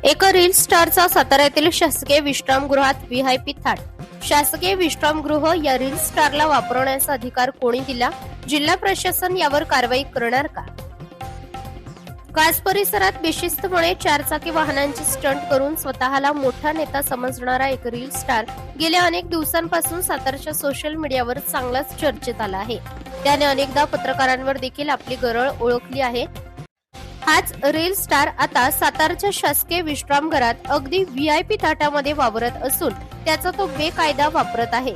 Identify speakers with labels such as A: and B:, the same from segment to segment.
A: एका रील स्टारचा सातारा येथील शासकीय विश्रामगृहात व्हीआयपी थाट. शासकीय विश्रामगृह या रील स्टारला वापरण्याचा अधिकार कोणी दिला? जिल्हा प्रशासन यावर कारवाई करणार का? कास परिसरात बेशिस्तपणे चारचाकी वाहनांची स्टंट करून स्वतःला मोठा नेता समजणारा एक रील स्टार गेल्या अनेक दिवसांपासून सातारच्या सोशल मीडियावर चांगलाच चर्चेत आला आहे. त्याने अनेकदा पत्रकारांवर देखील आपली गरळ ओळखली आहे. हाच रील स्टार आता सातारच्या शासकीय विश्रामगृहात अगदी व्हीआयपी थाटामध्ये वावरत असून त्याचा तो बेकायदा वापरत आहे.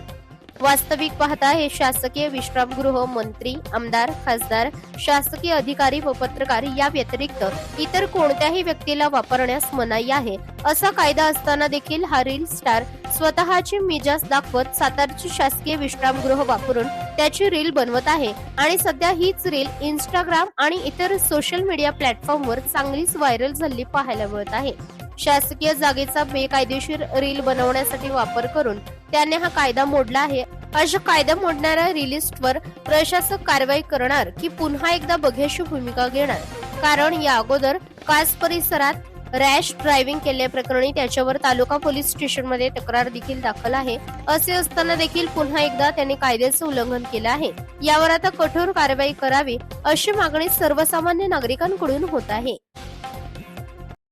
A: वास्तविक पाहता हे शासकीय विश्रामगृह मंत्री, आमदार, खासदार, शासकीय अधिकारी व पत्रकार या व्यतिरिक्त इतर कोणत्याही व्यक्तीला वापरण्यास मनाई आहे. असा कायदा असताना देखील हा रील स्टार स्वतःची मिजाज दाखवत सातारचे शासकीय विश्रामगृह वापरून त्याची रील बनवत आहे आणि सध्या हीच रील इंस्टाग्राम आणि इतर सोशल मीडिया प्लॅटफॉर्मवर चांगलीच व्हायरल झालेली पाहायला मिळत आहे. शासकीय जागेचा बेकायदेशीर रील बनवण्यासाठी वापर करून त्याने हा कायदा मोडला आहे. अशा कायदा मोडणाऱ्या रीलिस्टवर प्रशासक कारवाई करणार की पुन्हा एकदा बघ्याशी भूमिका घेणार? कारण या अगोदर कास परिसरात रॅश ड्रायव्हिंग केल्याप्रकरणी त्याच्यावर तालुका पोलीस स्टेशनमध्ये तक्रार देखील दाखल आहे. असे असताना देखील पुन्हा एकदा त्याने कायद्याचे उल्लंघन केले आहे. यावर आता कठोर कारवाई करावी अशी मागणी सर्वसामान्य नागरिकांकडून होत आहे.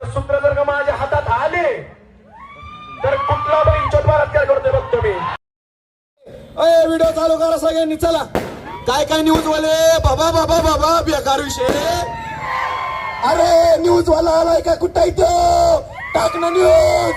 B: सूत्र जर का माझ्या हातात आले तर कुठला इज्जत बलात्कार करतोय बघतो मी.
C: अय व्हिडिओ चालू करा सगळ्यांनी, चला. काय काय न्यूज वाले बाबा बाबा बाबा बेकार विषय. अरे न्यूज वाला आलाय का? कुठं इथं टाक ना न्यूज.